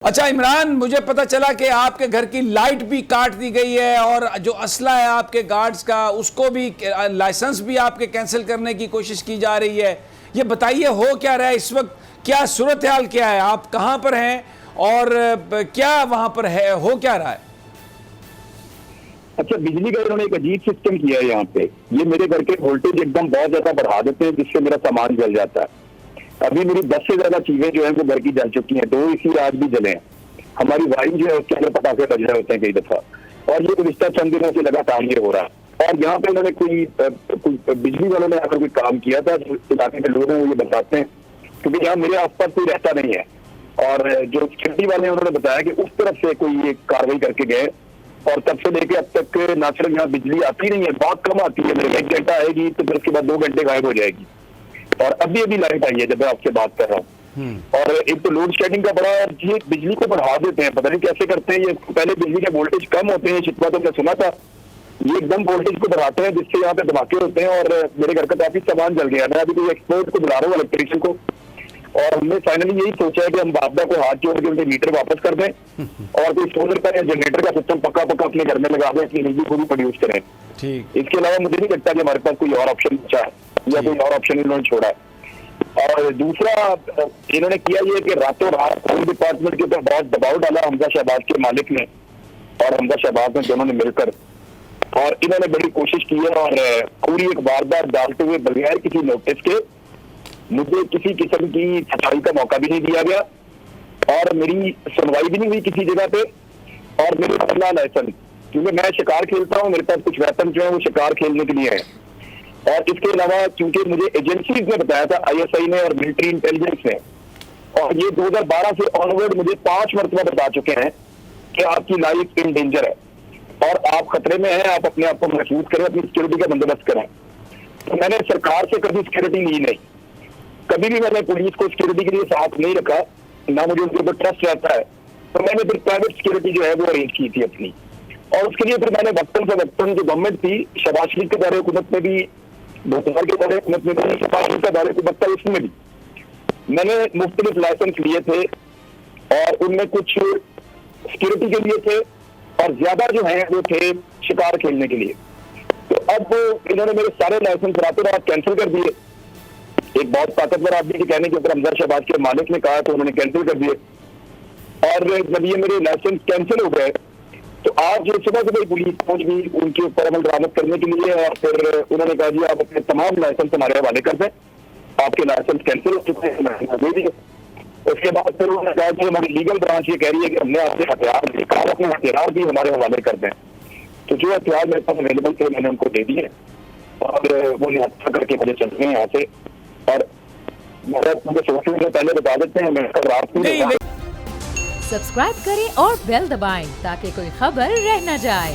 अच्छा इमरान, मुझे पता चला कि आपके घर की लाइट भी काट दी गई है और जो असला है आपके गार्ड्स का उसको भी, लाइसेंस भी आपके कैंसिल करने की कोशिश की जा रही है। ये बताइए हो क्या रहा है इस वक्त, क्या सूरत हाल क्या है, आप कहां पर हैं और क्या वहां पर है, हो क्या रहा है? अच्छा, बिजली का इन्होंने एक अजीब सिस्टम किया है यहाँ पे। ये मेरे घर के वोल्टेज एकदम बहुत ज्यादा बढ़ा देते हैं जिससे मेरा सामान जल जाता है। अभी मेरी 10 से ज्यादा चीजें जो है वो घर की जल चुकी हैं, 2 इसी आज भी जले हैं। हमारी वाइन जो है उसके अंदर पटाखे बज रहे होते हैं कई दफा, और ये रिश्ता चंद दिनों से लगातार ये हो रहा है। और यहाँ पे इन्होंने कोई बिजली वालों ने अगर कोई काम किया था, जो इलाके के लोग हैं वो ये बताते हैं, क्योंकि यहाँ मेरे आसपास कोई रहता नहीं है। और जो सिक्योरिटी वाले हैं उन्होंने बताया कि उस तरफ से कोई ये कार्रवाई करके गए, और तब से लेके अब तक ना सिर्फ यहाँ बिजली आती नहीं है, बहुत कम आती है। मेरे 1 घंटा आएगी तो फिर उसके बाद 2 घंटे गायब हो जाएगी। और अभी अभी लाइट आई है जब मैं आपसे बात कर रहा हूँ। और एक तो लोड शेडिंग का बड़ा, ये बिजली को बढ़ा देते हैं, पता नहीं कैसे करते हैं। ये पहले बिजली के वोल्टेज कम होते हैं, शिकवा तो मैं सुना था, ये एकदम वोल्टेज को बढ़ाते हैं जिससे यहाँ पे धमाके होते हैं। और मेरे घर का काफी सामान जल गया। मैं अभी कोई एक्सपर्ट को बुला रहा हूँ, इलेक्ट्रिशियन को, और हमने फाइनली यही सोचा है कि हम बापदा को हाथ जोड़ के उनके मीटर वापस कर दें और कोई सोलर का या जनरेटर का सिस्टम पक्का अपने घर में लगा दें, अपनी बिजली को भी प्रोड्यूस करें। इसके अलावा मुझे नहीं लगता कि हमारे पास कोई और ऑप्शन बचा है या कोई और ऑप्शन इन्होंने छोड़ा है। और दूसरा इन्होंने किया ये कि रातों रात होम डिपार्टमेंट के ऊपर बहुत दबाव डाला हमजा शहबाज के मालिक ने और हमजा शहबाज ने, दोनों ने मिलकर, और इन्होंने बड़ी कोशिश की है। और पूरी एक वारदात डालते हुए बगैर किसी नोटिस के मुझे किसी किस्म की सफाई का मौका भी नहीं दिया गया, और मेरी सुनवाई भी नहीं हुई किसी जगह पे। और मेरे अपना लाइसेंस, क्योंकि मैं शिकार खेलता हूँ, मेरे पास कुछ वेपन जो है वो शिकार खेलने के लिए है। और इसके अलावा क्योंकि मुझे एजेंसीज ने बताया था, ISI ने और मिलिट्री इंटेलिजेंस ने, और ये 2012 से ऑनवर्ड मुझे 5 मरतबा बता चुके हैं कि आपकी लाइफ इन डेंजर है और आप खतरे में हैं, आप अपने आप को महफूज करें, अपनी सिक्योरिटी का बंदोबस्त करें। तो मैंने सरकार से कभी सिक्योरिटी ली नहीं, कभी भी मैंने पुलिस को सिक्योरिटी के लिए साथ नहीं रखा, ना मुझे उनके ऊपर ट्रस्ट रहता है। तो मैंने फिर प्राइवेट सिक्योरिटी जो है वो अरेंज की थी अपनी, और उसके लिए फिर मैंने वक्तन से वक्तन जो गवर्नमेंट थी, शहबाज शरीफ के दौरे हुकूमत में भी, भूतनार के दौरे हुकूमत में भी, शहबाज शरीफ का दौरे हुकूमत था उसमें भी, मैंने मुख्तलिफ लाइसेंस लिए थे, और उनमें कुछ सिक्योरिटी के लिए थे और ज्यादा जो है वो थे शिकार खेलने के लिए। तो अब इन्होंने मेरे सारे लाइसेंस रातों रात कैंसिल कर दिए। एक बहुत ताकतवर आदमी के कहने के ऊपर हमजा शहबाज के मालिक ने कहा तो उन्होंने कैंसिल कर दिए। और जब ये मेरे लाइसेंस कैंसिल हो गए तो आज सुबह सुबह पुलिस पहुंच गई उनके ऊपर अमल दरामद करने के लिए, और फिर उन्होंने कहा जी आप अपने तमाम लाइसेंस हमारे हवाले कर दें, आपके लाइसेंस कैंसिल हो चुके हैं, दे दिए। उसके बाद फिर उन्होंने कहा कि हमारी लीगल ब्रांच ये कह रही है कि हमने आपसे हथियार देखा, अपने हथियार भी हमारे हवाले कर दें। तो जो हथियार मेरे पास अवेलेबल थे मैंने उनको दे दिए, और वो निहत्था करके मुझे चल गए यहाँ से। और मुझे सोचने से पहले बता देते हैं, मैं कल रात को सब्सक्राइब करें और बेल दबाएं ताकि कोई खबर रह न जाए।